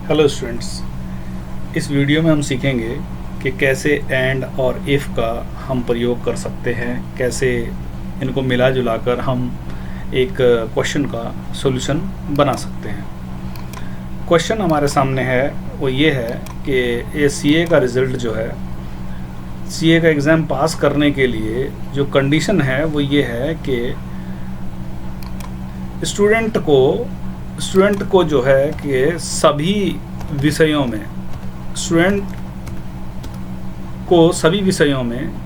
Hello students, इस video में हम सीखेंगे कि कैसे एंड और इफ़ का हम प्रयोग कर सकते हैं, कैसे इनको मिला जुला कर हम एक क्वेश्चन का सॉल्यूशन बना सकते हैं। क्वेश्चन हमारे सामने है वो ये है कि ये सीए का रिज़ल्ट जो है, सीए का एग्ज़ाम पास करने के लिए जो कंडीशन है वो ये है कि स्टूडेंट को जो है कि सभी विषयों में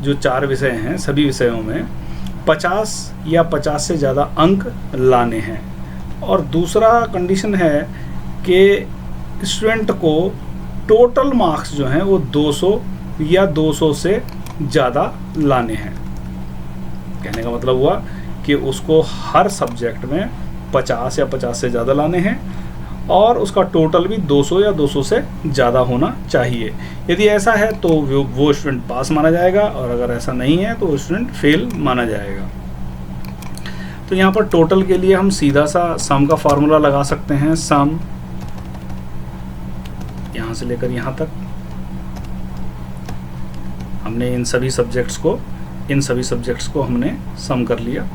जो 4 विषय हैं सभी विषयों में 50 या 50 से ज़्यादा अंक लाने हैं। और दूसरा कंडीशन है कि स्टूडेंट को टोटल मार्क्स जो हैं वो 200 या 200 से ज़्यादा लाने हैं। कहने का मतलब हुआ कि उसको हर सब्जेक्ट में 50 या 50 से ज़्यादा लाने हैं और उसका टोटल भी 200 या 200 से ज़्यादा होना चाहिए। यदि ऐसा है तो वो स्टूडेंट पास माना जाएगा, और अगर ऐसा नहीं है तो वो स्टूडेंट फेल माना जाएगा। तो यहाँ पर टोटल के लिए हम सीधा सा सम का फार्मूला लगा सकते हैं। सम यहाँ से लेकर यहाँ तक हमने इन सभी सब्जेक्ट्स को हमने सम कर लिया,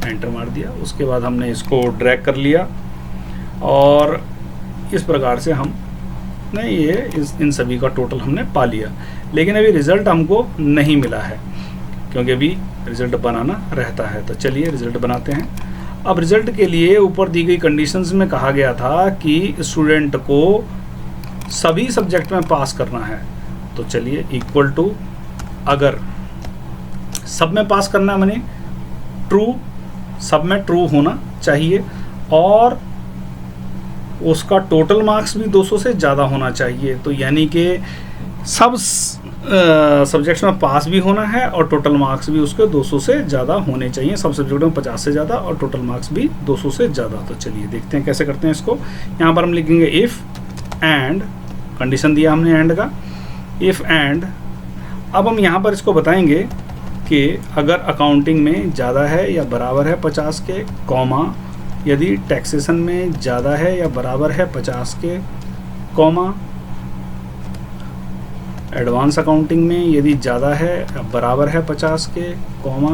एंटर मार दिया। उसके बाद हमने इसको ड्रैग कर लिया और इस प्रकार से हमने इन सभी का टोटल हमने पा लिया। लेकिन अभी रिज़ल्ट हमको नहीं मिला है, क्योंकि अभी रिज़ल्ट बनाना रहता है। तो चलिए रिज़ल्ट बनाते हैं। अब रिज़ल्ट के लिए ऊपर दी गई कंडीशंस में कहा गया था कि स्टूडेंट को सभी सब्जेक्ट में पास करना है। तो चलिए इक्वल टू, अगर सब में पास करना है माने ट्रू, सब में ट्रू होना चाहिए और उसका टोटल मार्क्स भी 200 से ज़्यादा होना चाहिए। तो यानी कि सब सब्जेक्ट्स में पास भी होना है और टोटल मार्क्स भी उसके 200 से ज़्यादा होने चाहिए। सब सब्जेक्टों में 50 से ज़्यादा और टोटल मार्क्स भी 200 से ज़्यादा। तो चलिए देखते हैं कैसे करते हैं इसको। यहाँ पर हम लिखेंगे इफ़ एंड, कंडीशन दिया हमने एंड का, इफ़ एंड। अब हम यहाँ पर इसको बताएंगे कि अगर अकाउंटिंग में ज़्यादा है या बराबर है 50 के, कॉमा यदि टैक्सेशन में ज़्यादा है या बराबर है 50 के, कॉमा एडवांस अकाउंटिंग में यदि ज़्यादा है या बराबर है 50 के, comma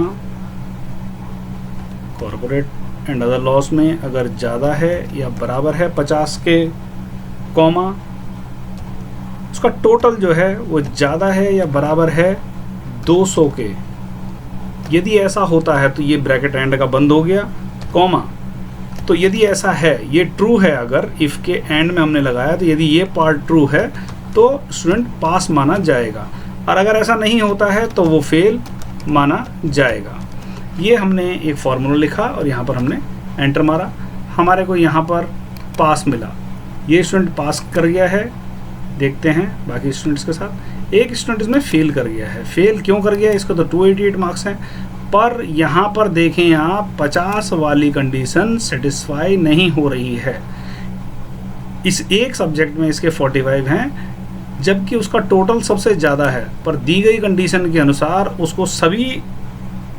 corporate and other laws में अगर ज़्यादा है या बराबर है 50 के, कॉमा उसका टोटल जो है वो ज़्यादा है या बराबर है 200 के। यदि ऐसा होता है तो ये ब्रैकेट एंड का बंद हो गया, कॉमा। तो यदि ऐसा है, ये ट्रू है, अगर इफ़ के एंड में हमने लगाया तो यदि ये पार्ट ट्रू है तो स्टूडेंट पास माना जाएगा, और अगर ऐसा नहीं होता है तो वो फेल माना जाएगा। ये हमने एक फार्मूला लिखा और यहाँ पर हमने एंटर मारा, हमारे को यहाँ पर पास मिला। ये स्टूडेंट पास कर गया है, देखते हैं बाकी स्टूडेंट्स के साथ। एक स्टूडेंट इसमें फेल कर गया है। फेल क्यों कर गया? इसको तो 288 मार्क्स हैं, पर यहाँ पर देखें आप 50 वाली कंडीशन सेटिस्फाई नहीं हो रही है। इस एक सब्जेक्ट में इसके 45 हैं, जबकि उसका टोटल सबसे ज़्यादा है, पर दी गई कंडीशन के अनुसार उसको सभी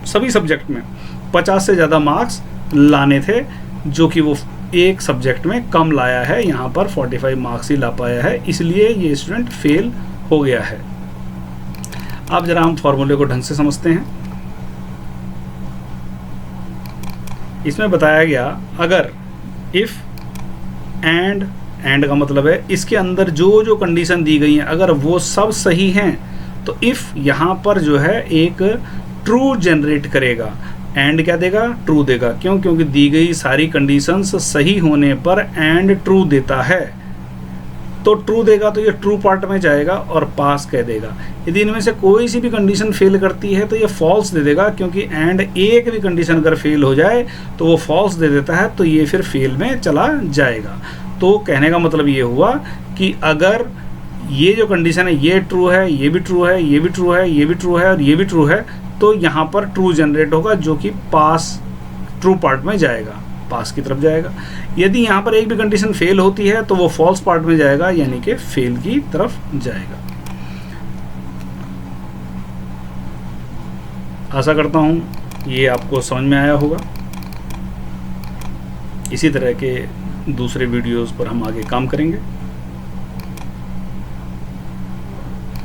सब्जेक्ट में 50 से ज़्यादा मार्क्स लाने थे, जो कि वो एक सब्जेक्ट में कम लाया है। यहाँ पर 45 मार्क्स ही ला पाया है, इसलिए ये स्टूडेंट फेल हो गया है। अब जरा हम फॉर्मूले को ढंग से समझते हैं। इसमें बताया गया, अगर इफ़ एंड का मतलब है इसके अंदर जो कंडीशन दी गई हैं अगर वो सब सही हैं तो इफ़ यहाँ पर जो है एक ट्रू जनरेट करेगा। एंड क्या देगा? ट्रू देगा। क्यों? क्योंकि दी गई सारी कंडीशंस सही होने पर एंड ट्रू देता है। तो ट्रू देगा तो ये ट्रू पार्ट में जाएगा और पास कह देगा। यदि इनमें से कोई सी भी कंडीशन फेल करती है तो ये फॉल्स दे देगा, क्योंकि एंड एक भी कंडीशन अगर फेल हो जाए तो वो फॉल्स दे देता है, तो ये फिर फेल में चला जाएगा। तो कहने का मतलब ये हुआ कि अगर ये जो कंडीशन है ये ट्रू है, ये भी ट्रू है, ये भी ट्रू है, ये भी ट्रू है और ये भी ट्रू है, तो यहाँ पर ट्रू जनरेट होगा, जो कि पास ट्रू पार्ट में जाएगा, पास की तरफ जाएगा। यदि यहाँ पर एक भी कंडीशन फेल होती है तो वो फॉल्स पार्ट में जाएगा, यानी कि फेल की तरफ जाएगा। आशा करता हूँ ये आपको समझ में आया होगा। इसी तरह के दूसरे वीडियोस पर हम आगे काम करेंगे।